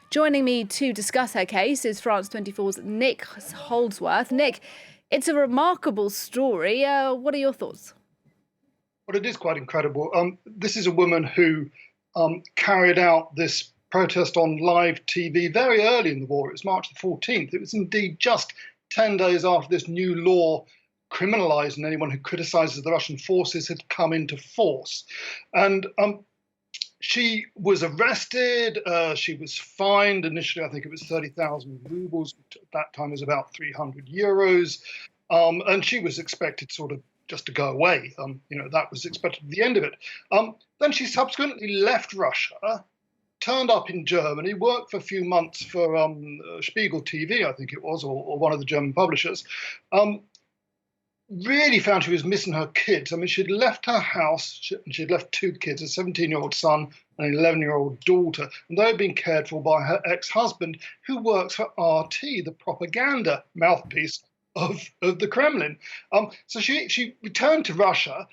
Joining me to discuss her case is France 24's Nick Holdsworth. Nick, it's a remarkable story. What are your thoughts? Well, it is quite incredible. This is a woman who carried out this protest on live TV very early in the war. It was March the 14th. It was indeed just 10 days after this new law criminalising anyone who criticises the Russian forces had come into force. And she was arrested. She was fined. Initially, I think it was 30,000 rubles, which at that time was about 300 euros. And she was expected sort of just to go away. That was expected at the end of it. Then she subsequently left Russia, turned up in Germany, worked for a few months for Spiegel TV, I think it was, or one of the German publishers. Really found she was missing her kids. I mean, she'd left her house, she'd left two kids, a 17-year-old son and an 11-year-old daughter, and they had been cared for by her ex-husband, who works for RT, the propaganda mouthpiece of the Kremlin. So she returned to Russia.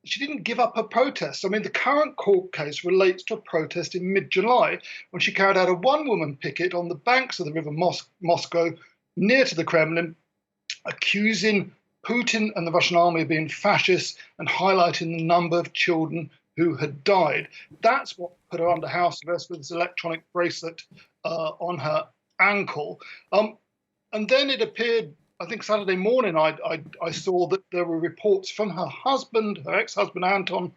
She didn't give up her protests. I mean, the current court case relates to a protest in mid-July when she carried out a one-woman picket on the banks of the river Moscow, near to the Kremlin, accusing Putin and the Russian army of being fascists and highlighting the number of children who had died. That's what put her under house arrest with this electronic bracelet on her ankle. And then it appeared, I think Saturday morning, I saw that there were reports from her husband, her ex-husband Anton,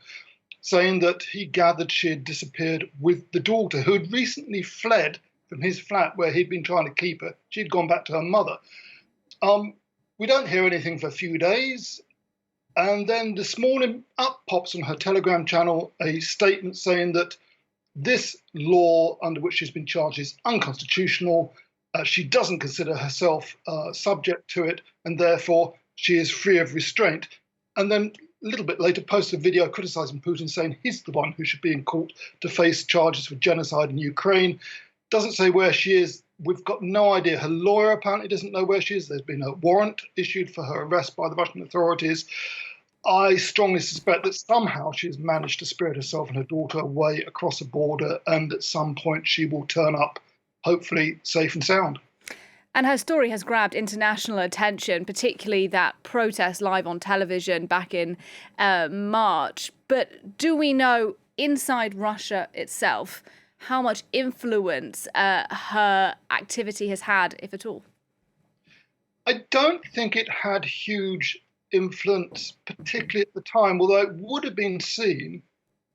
saying that he gathered she had disappeared with the daughter, who had recently fled from his flat where he'd been trying to keep her. She'd gone back to her mother. We don't hear anything for a few days. And then this morning, up pops on her Telegram channel a statement saying that this law under which she's been charged is unconstitutional. She doesn't consider herself subject to it, and therefore she is free of restraint. And then a little bit later posted a video criticising Putin, saying he's the one who should be in court to face charges for genocide in Ukraine. Doesn't say where she is. We've got no idea. Her lawyer apparently doesn't know where she is. There's been a warrant issued for her arrest by the Russian authorities. I strongly suspect that somehow she's managed to spirit herself and her daughter away across a border, and at some point she will turn up, hopefully safe and sound. And her story has grabbed international attention, particularly that protest live on television back in March. But do we know inside Russia itself how much influence her activity has had, if at all? I don't think it had huge influence, particularly at the time, although it would have been seen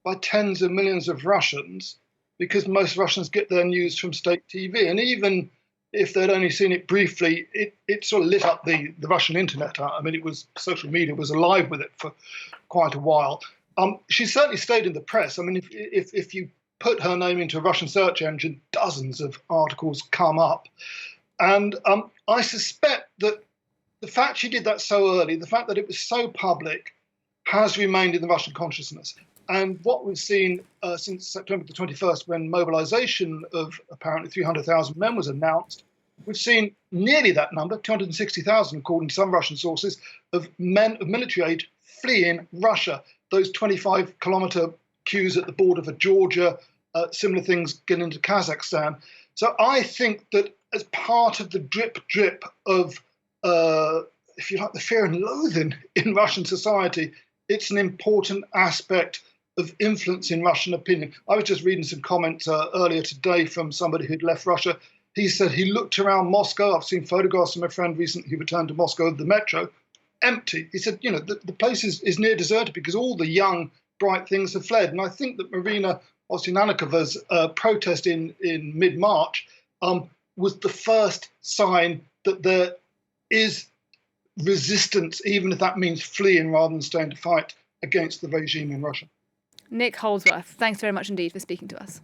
by tens of millions of Russians, because most Russians get their news from state TV. And even if they'd only seen it briefly, it sort of lit up the Russian internet. I mean, social media was alive with it for quite a while. She certainly stayed in the press. I mean, if you put her name into a Russian search engine, dozens of articles come up. And I suspect that the fact she did that so early, the fact that it was so public, has remained in the Russian consciousness. And what we've seen since September the 21st, when mobilization of apparently 300,000 men was announced, we've seen nearly that number, 260,000, according to some Russian sources, of men of military age fleeing Russia. Those 25-kilometer queues at the border for Georgia, similar things getting into Kazakhstan. So I think that as part of the drip of, if you like, the fear and loathing in Russian society, it's an important aspect of influence in Russian opinion. I was just reading some comments earlier today from somebody who'd left Russia. He said he looked around Moscow. I've seen photographs from a friend recently who returned to Moscow, the metro, empty. He said, the place is near deserted because all the young, bright things have fled. And I think that Marina Ovsyanikova's protest in mid-March was the first sign that there is resistance, even if that means fleeing rather than staying to fight against the regime in Russia. Nick Holdsworth, thanks very much indeed for speaking to us.